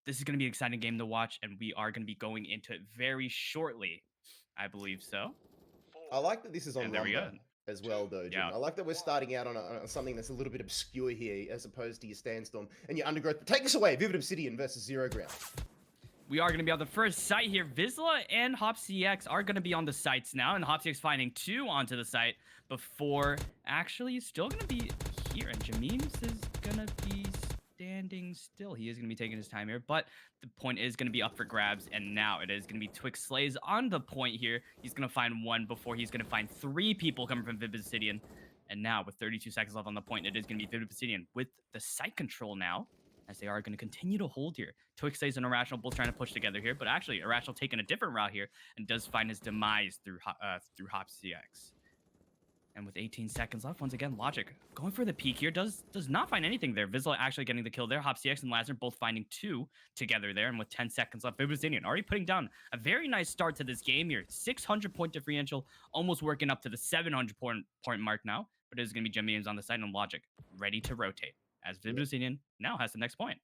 this is going to be an exciting game to watch, and we are going to be going into it very shortly. I believe so. I like that this is on And there we Lumber go. as well, though, Jim. Yeah. I like that we're starting out on something that's a little bit obscure here, as opposed to your Sandstorm and your Undergrowth. But take us away, Vivid Obsidian versus Zero Ground. We are going to be on the first site here. Vizsla and HopCX are going to be on the sites now, and HopCX finding 2 onto the site before actually still going to be here. And Jameems is going to be standing still. He is going to be taking his time here, but the point is going to be up for grabs, and now it is going to be Twix Slays on the point here. He's going to find 1 before he's going to find 3 people coming from Vivid Obsidian. And now, with 32 seconds left on the point, it is going to be Vivid Obsidian with the site control now, as they are going to continue to hold here. Twix Slays and Irrational both trying to push together here, but actually Irrational taking a different route here and does find his demise through HopCX. And with 18 seconds left, once again, Logic going for the peak here, does not find anything there. Vizsla actually getting the kill there. HopCX and Lazar both finding 2 together there, and with 10 seconds left, Vivid Obsidian already putting down a very nice start to this game here. 600 point differential, almost working up to the 700 point mark now, but it is going to be Jameems on the side and Logic ready to rotate, as Vivid Obsidian now has the next point.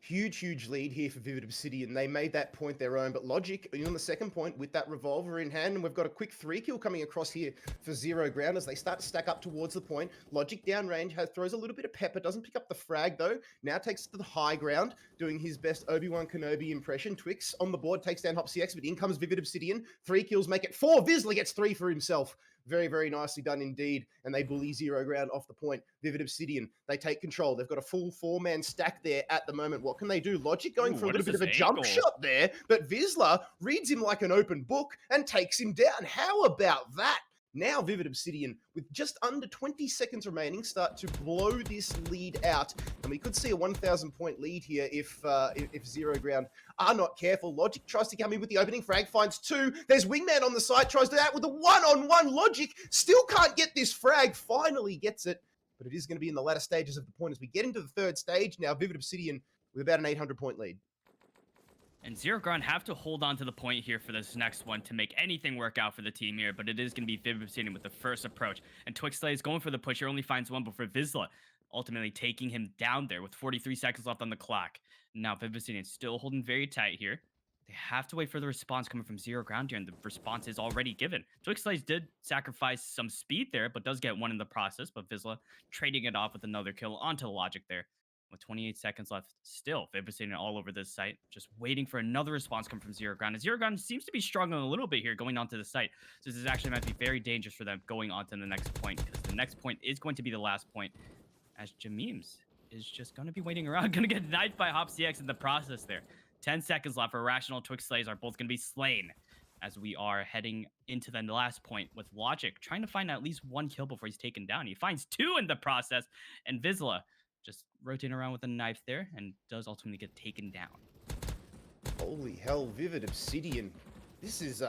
Huge lead here for Vivid Obsidian. They made that point their own, but Logic on the second point with that revolver in hand, and we've got a quick 3 kill coming across here for Zero Ground as they start to stack up towards the point. Logic downrange throws a little bit of pepper, doesn't pick up the frag though. Now takes it to the high ground, doing his best Obi-Wan Kenobi impression. Twix on the board takes down HopCX, but in comes Vivid Obsidian. 3 kills make it 4. Vizsla gets 3 for himself. Very nicely done indeed. And they bully Zero Ground off the point. Vivid Obsidian, they take control. They've got a full 4-man stack there at the moment. What can they do? Logic going for a little bit of a jump shot there, but Vizsla reads him like an open book and takes him down. How about that? Now Vivid Obsidian, with just under 20 seconds remaining, start to blow this lead out. And we could see a 1,000 point lead here if Zero Ground are not careful. Logic tries to come in with the opening frag, finds 2. There's Wingman on the side, tries to out with a one-on-one. Logic still can't get this frag, finally gets it. But it is going to be in the latter stages of the point as we get into the third stage. Now Vivid Obsidian with about an 800 point lead. And Zero Ground have to hold on to the point here for this next one to make anything work out for the team here, but it is going to be Vivid Obsidian with the first approach. And Twix Slay is going for the push here, only finds 1 before Vizsla ultimately taking him down there with 43 seconds left on the clock. Now Vivid Obsidian still holding very tight here. They have to wait for the response coming from Zero Ground here, and the response is already given. Twix Slays did sacrifice some speed there, but does get 1 in the process, but Vizsla trading it off with another kill onto the Logic there. With 28 seconds left, still Vivid Obsidian all over this site, just waiting for another response come from Zero Ground. And Zero Ground seems to be struggling a little bit here going onto the site. So this is actually might be very dangerous for them going on to the next point, because the next point is going to be the last point, as Jameems is just going to be waiting around, going to get knifed by HopCX in the process there. 10 seconds left. Irrational Twix Slays are both going to be slain, as we are heading into the last point with Logic trying to find at least 1 kill before he's taken down. He finds 2 in the process, and Vizsla just rotating around with a knife there and does ultimately get taken down. Holy hell, Vivid Obsidian. This is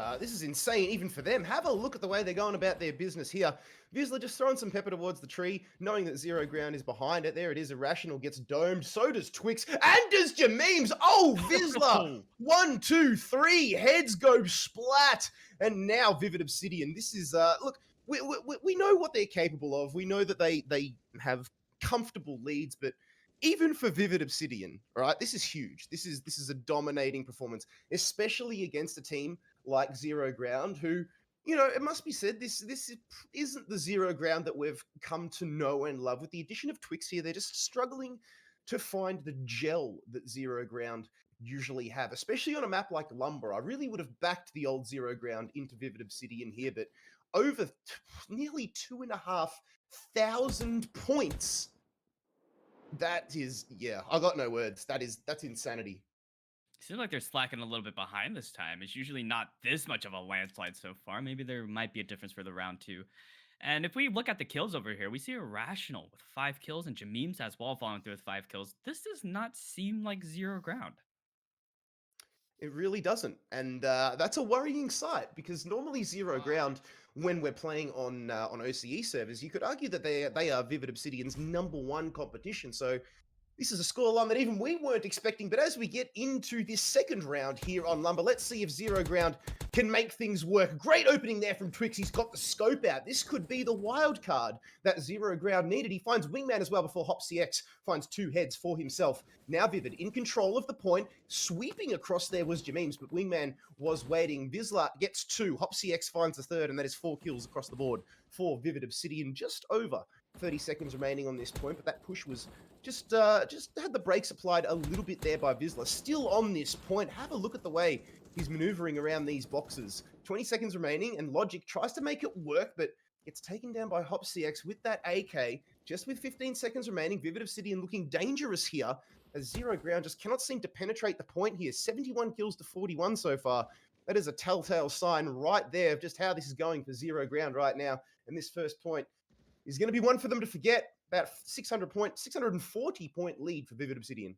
insane even for them. Have a look at the way they're going about their business here. Vizsla just throwing some pepper towards the tree, knowing that Zero Ground is behind it. There it is. Irrational gets domed. So does Twix. And does Jameems. Oh, Vizsla. 1, 2, 3. Heads go splat. And now Vivid Obsidian. This is, look, we know what they're capable of. We know that they have comfortable leads, but even for Vivid Obsidian, right, this is huge. This is a dominating performance, especially against a team like Zero Ground, who, you know, it must be said, this isn't the Zero Ground that we've come to know and love. With the addition of Twix here, they're just struggling to find the gel that Zero Ground usually have, especially on a map like Lumber. I really would have backed the old Zero Ground into Vivid Obsidian here, but over nearly 2,500 points. That is, yeah, I got no words. That's insanity. Seems like they're slacking a little bit behind this time. It's usually not this much of a landslide so far. Maybe there might be a difference for the round 2. And if we look at the kills over here, we see Irrational with 5 kills and Jameems as well following through with 5 kills. This does not seem like Zero Ground. It really doesn't. And that's a worrying sight, because normally Zero Ground, when we're playing on OCE servers, you could argue that they are Vivid Obsidian's #1 competition. So This is a scoreline that even we weren't expecting, but as we get into this second round here on Lumber, let's see if Zero Ground can make things work. Great opening there from Twix. He's got the scope out. This could be the wild card that Zero Ground needed. He finds Wingman as well before HopCX finds 2 heads for himself. Now Vivid in control of the point. Sweeping across there was Jameems, but Wingman was waiting. Vizsla gets 2. HopCX finds the 3rd, and that is 4 kills across the board for Vivid Obsidian. Just over 30 seconds remaining on this point, but that push was just had the brakes applied a little bit there by Vizsla. Still on this point. Have a look at the way he's maneuvering around these boxes. 20 seconds remaining, and Logic tries to make it work, but gets taken down by HopCX with that AK. Just with 15 seconds remaining, Vivid Obsidian looking dangerous here, as Zero Ground just cannot seem to penetrate the point here. 71 kills to 41 so far. That is a telltale sign right there of just how this is going for Zero Ground right now. And this first point is going to be one for them to forget. About 640 point lead for Vivid Obsidian.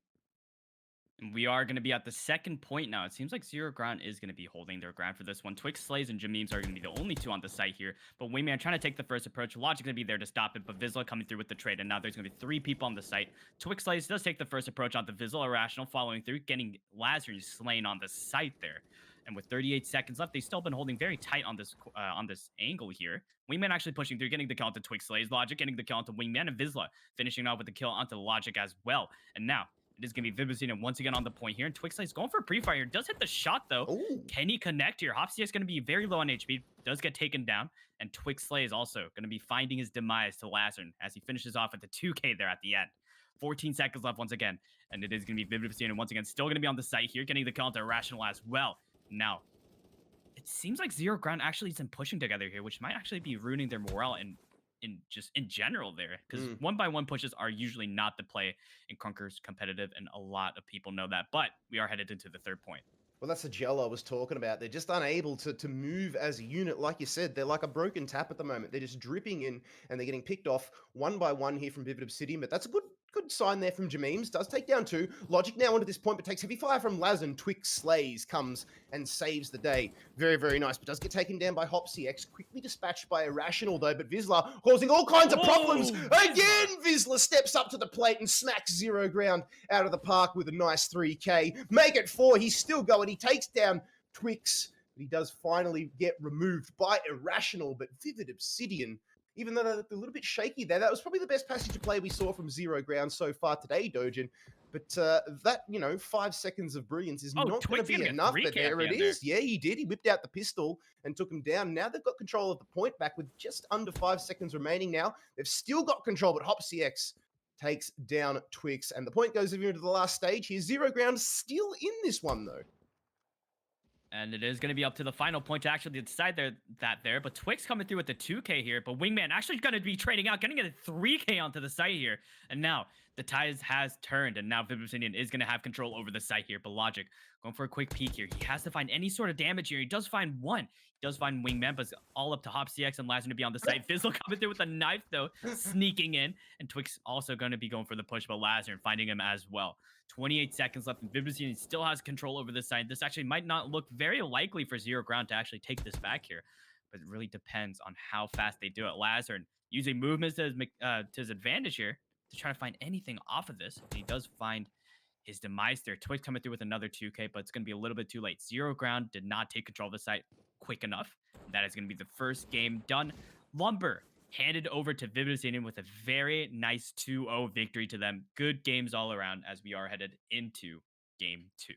And we are going to be at the second point now. It seems like Zero Ground is going to be holding their ground for this one. Twix Slays and Jameems are going to be the only 2 on the site here. But Wingman trying to take the first approach. Logic going to be there to stop it, but Vizsla coming through with the trade. And now there's going to be 3 people on the site. Twix Slays does take the first approach onto Vizsla Irrational, following through, getting Lazarus slain on the site there. And with 38 seconds left, they've still been holding very tight on this angle here. Wingman actually pushing through, getting the kill onto Twix Slays. Logic getting the kill onto Wingman, and Vizsla finishing off with the kill onto Logic as well. And now it is going to be Vivacina once again on the point here. And Twix Slays going for a pre-fire here. Does hit the shot, though. Ooh. Can he connect here? HopCX is going to be very low on HP. Does get taken down. And Twix Slays also going to be finding his demise to Lazarus as he finishes off at the 2K there at the end. 14 seconds left once again. And it is going to be Vivacina once again. Still going to be on the site here. Getting the kill onto Irrational as well. Now, it seems like Zero Ground actually isn't pushing together here, which might actually be ruining their morale in general there, because 1-by-1 pushes are usually not the play in Krunker's competitive, and a lot of people know that. But we are headed into the third point. Well, that's the gel I was talking about. They're just unable to move as a unit. Like you said, they're like a broken tap at the moment. They're just dripping in, and they're getting picked off 1-by-1 here from Vivid Obsidian. But that's a good sign there from Jameems. Does take down 2. Logic now onto this point, but takes heavy fire from Laz, and Twix Slays comes and saves the day. Very, very nice, but does get taken down by HopCX. Quickly dispatched by Irrational, though, but Vizsla causing all kinds of problems. Again, Vizsla steps up to the plate and smacks Zero Ground out of the park with a nice 3K. Make it 4. He's still going. He takes down Twix, but he does finally get removed by Irrational, but Vivid Obsidian, even though they're a little bit shaky there, that was probably the best passage of play we saw from Zero Ground so far today, Dojin. But that, 5 seconds of brilliance is not going to be enough. But there it is. Yeah, he did. He whipped out the pistol and took him down. Now they've got control of the point back with just under 5 seconds remaining now. They've still got control, but HopCX takes down Twix. And the point goes into the last stage here. Zero Ground still in this one, though. And it is going to be up to the final point to actually decide there. But Twix coming through with the 2K here. But Wingman actually going to be trading out, getting a 3K onto the site here. And now the tide has turned. And now Vivid Obsidian is going to have control over the site here. But Logic going for a quick peek here. He has to find any sort of damage here. He does find 1. He does find Wingman, but it's all up to HopCX and Lazarus to be on the site. Vizsla coming through with a knife, though, sneaking in. And Twix also going to be going for the push, but Lazarus finding him as well. 28 seconds left, and Vivid Obsidian still has control over this side. This actually might not look very likely for Zero Ground to actually take this back here, but it really depends on how fast they do it. Lazarus using movements to his advantage here to try to find anything off of this. And he does find his demise there. Twix coming through with another 2K, but it's going to be a little bit too late. Zero Ground did not take control of the site quick enough. That is going to be the first game done. Lumber handed over to Vivid Obsidian with a very nice 2-0 victory to them. Good games all around as we are headed into game 2.